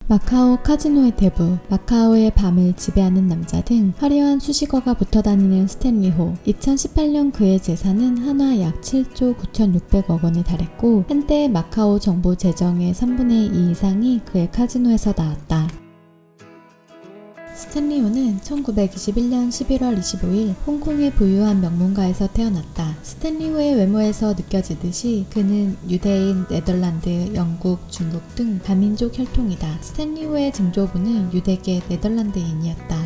마카오 카지노의 대부, 마카오의 밤을 지배하는 남자 등 화려한 수식어가 붙어다니는 스탠리호. 2018년 그의 재산은 한화 약 7조 9,600억 원에 달했고 한때 마카오 정부 재정의 3분의 2 이상이 그의 카지노에서 나왔다. 스탠리호는 1921년 11월 25일 홍콩의 부유한 명문가에서 태어났다. 스탠리호의 외모에서 느껴지듯이 그는 유대인, 네덜란드, 영국, 중국 등 다민족 혈통이다. 스탠리호의 증조부는 유대계 네덜란드인이었다.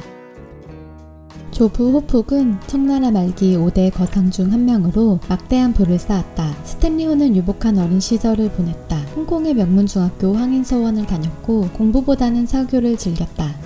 조부 호푹은 청나라 말기 5대 거상 중 한 명으로 막대한 부를 쌓았다. 스탠리호는 유복한 어린 시절을 보냈다. 홍콩의 명문중학교 황인서원을 다녔고 공부보다는 사교를 즐겼다.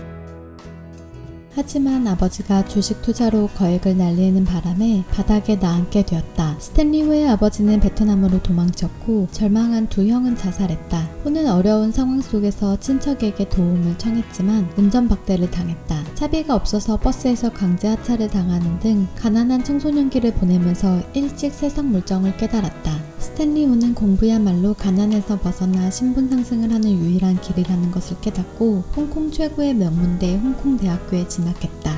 하지만 아버지가 주식 투자로 거액을 날리는 바람에 바닥에 나앉게 되었다. 스탠리호의 아버지는 베트남으로 도망쳤고 절망한 두 형은 자살했다. 호는 어려운 상황 속에서 친척에게 도움을 청했지만 운전박대를 당했다. 차비가 없어서 버스에서 강제 하차를 당하는 등 가난한 청소년기를 보내면서 일찍 세상 물정을 깨달았다. 스탠리호는 공부야말로 가난에서 벗어나 신분 상승을 하는 유일한 길이라는 것을 깨닫고 홍콩 최고의 명문대 홍콩대학교에 진학했다.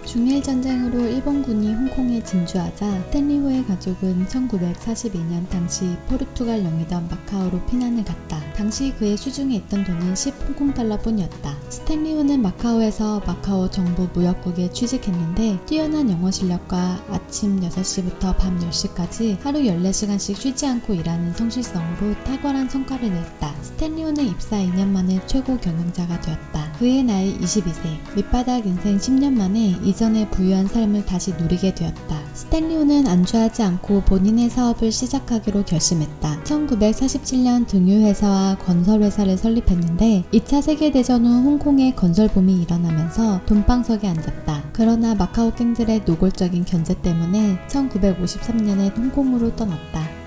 중일전쟁으로 일본군이 홍콩에 진주하자 스탠리호의 가족은 1942년 당시 포르투갈 영이던 마카오로 피난을 갔다. 당시 그의 수중에 있던 돈은 10홍콩달러 뿐이었다. 스탠리호는 마카오에서 마카오 정부 무역국에 취직했는데 뛰어난 영어 실력과 아침 6시부터 밤 10시까지 하루 14시간씩 쉬지 않고 일하는 성실성으로 탁월한 성과를 냈다. 스탠리호는 입사 2년 만에 최고 경영자가 되었다. 그의 나이 22세, 밑바닥 인생 10년 만에 이전의 부유한 삶을 다시 누리게 되었다. 스탠리호는 안주하지 않고 본인의 사업을 시작하기로 결심했다. 1947년 등유회사와 건설회사를 설립했는데 2차 세계대전 후 홍콩에 건설붐이 일어나면서 돈방석에 앉았다. 그러나 마카오 갱들의 노골적인 견제 때문에 1953년에 홍콩으로 떠났다.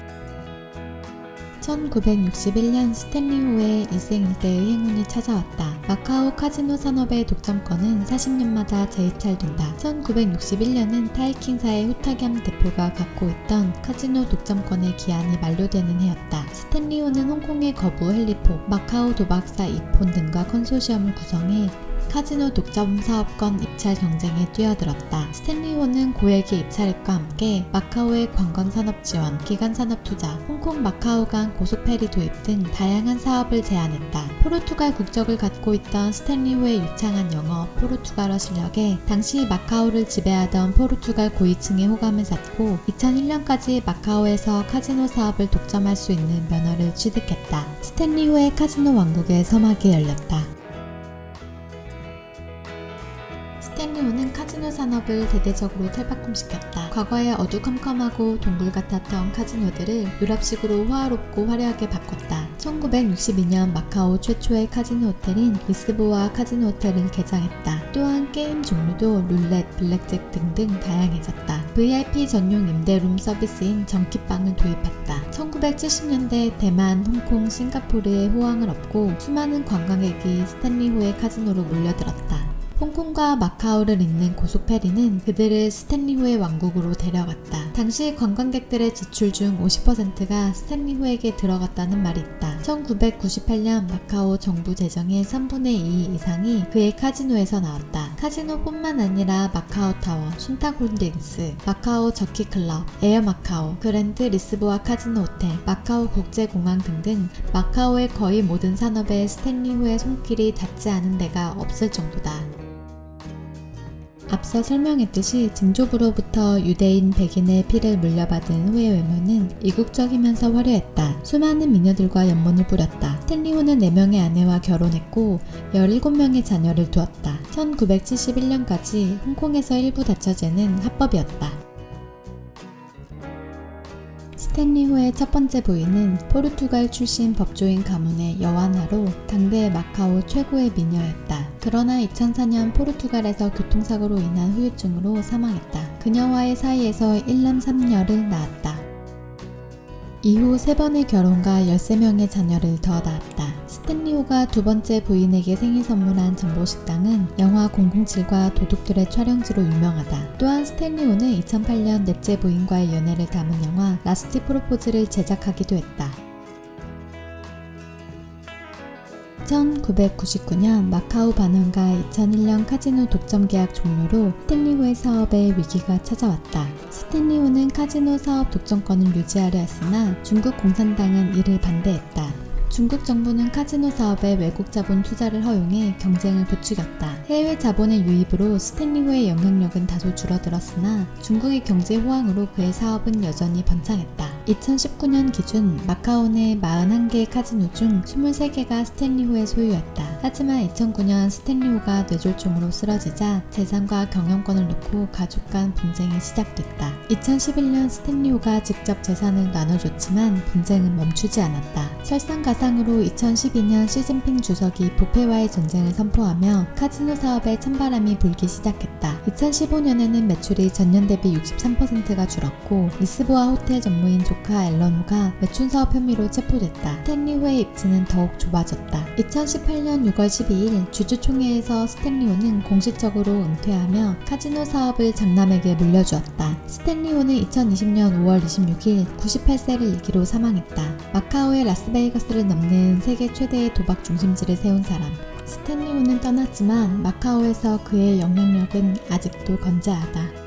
1961년 스탠리호의 일생일대의 행운이 찾아왔다. 마카오 카지노 산업의 독점권은 40년마다 재입찰된다. 1961년은 타이킹사의 후타겸 대표가 갖고 있던 카지노 독점권의 기한이 만료되는 해였다. 스탠리호는 홍콩의 거부 헬리포, 마카오 도박사 이폰 등과 컨소시엄을 구성해 카지노 독점 사업권 입찰 경쟁에 뛰어들었다. 스탠리호는 고액의 입찰액과 함께 마카오의 관광산업 지원, 기간산업 투자, 홍콩 마카오 간 고속페리 도입 등 다양한 사업을 제안했다. 포르투갈 국적을 갖고 있던 스탠리호의 유창한 영어, 포르투갈어 실력에 당시 마카오를 지배하던 포르투갈 고위층의 호감을 샀고 2001년까지 마카오에서 카지노 사업을 독점할 수 있는 면허를 취득했다. 스탠리호의 카지노 왕국의 서막이 열렸다. 스탠리호는 카지노 산업을 대대적으로 탈바꿈시켰다. 과거에 어두컴컴하고 동굴 같았던 카지노들을 유럽식으로 호화롭고 화려하게 바꿨다. 1962년 마카오 최초의 카지노 호텔인 리스보아 카지노 호텔을 개장했다. 또한 게임 종류도 룰렛, 블랙잭 등등 다양해졌다. VIP 전용 임대룸 서비스인 전기방을 도입했다. 1970년대 대만, 홍콩, 싱가포르의 호황을 얻고 수많은 관광객이 스탠리호의 카지노로 몰려들었다. 홍콩과 마카오를 잇는 고속페리는 그들을 스탠리호의 왕국으로 데려갔다. 당시 관광객들의 지출 중 50%가 스탠리호에게 들어갔다는 말이 있다. 1998년 마카오 정부 재정의 3분의 2 이상이 그의 카지노에서 나왔다. 카지노뿐만 아니라 마카오타워, 순탁홀딩스, 마카오 저키클럽, 에어마카오, 그랜드 리스보아 카지노 호텔, 마카오 국제공항 등등 마카오의 거의 모든 산업에 스탠리호의 손길이 닿지 않은 데가 없을 정도다. 앞서 설명했듯이 증조부로부터 유대인, 백인의 피를 물려받은 호의 외모는 이국적이면서 화려했다. 수많은 미녀들과 연문을 뿌렸다. 스탠리호는 4명의 아내와 결혼했고 17명의 자녀를 두었다. 1971년까지 홍콩에서 일부 다처제는 합법이었다. 스탠리호의 첫 번째 부인은 포르투갈 출신 법조인 가문의 여완나로 당대 마카오 최고의 미녀였다. 그러나 2004년 포르투갈에서 교통사고로 인한 후유증으로 사망했다. 그녀와의 사이에서 1남 3녀를 낳았다. 이후 3번의 결혼과 13명의 자녀를 더 낳았다. 스탠리호가 두 번째 부인에게 생일 선물한 전보식당은 영화 007과 도둑들의 촬영지로 유명하다. 또한 스탠리호는 2008년 넷째 부인과의 연애를 담은 영화 라스트 프로포즈를 제작하기도 했다. 1999년 마카오 반환과 2001년 카지노 독점 계약 종료로 스탠리호의 사업에 위기가 찾아왔다. 스탠리호는 카지노 사업 독점권을 유지하려 했으나 중국 공산당은 이를 반대했다. 중국 정부는 카지노 사업에 외국 자본 투자를 허용해 경쟁을 부추겼다. 해외 자본의 유입으로 스탠리호의 영향력은 다소 줄어들었으나 중국의 경제 호황으로 그의 사업은 여전히 번창했다. 2019년 기준 마카오 내 41개의 카지노 중 23개가 스탠리호의 소유였다. 하지만 2009년 스탠리호가 뇌졸중으로 쓰러지자 재산과 경영권을 놓고 가족 간 분쟁이 시작됐다. 2011년 스탠리호가 직접 재산을 나눠줬지만 분쟁은 멈추지 않았다. 설상가상으로 2012년 시진핑 주석이 부패와의 전쟁을 선포하며 카지노 사업에 찬바람이 불기 시작했다. 2015년에는 매출이 전년 대비 63%가 줄었고 리스보아 호텔 전무인 조카 앨런호가 매춘 사업 혐의로 체포됐다. 스탠리호의 입지는 더욱 좁아졌다. 2018년 6월 12일 주주총회에서 스탠리호는 공식적으로 은퇴하며 카지노 사업을 장남에게 물려주었다. 스탠리호는 2020년 5월 26일 98세를 일기로 사망했다. 마카오의 라스베이거스를 넘는 세계 최대의 도박 중심지를 세운 사람. 스탠리호는 떠났지만 마카오에서 그의 영향력은 아직도 건재하다.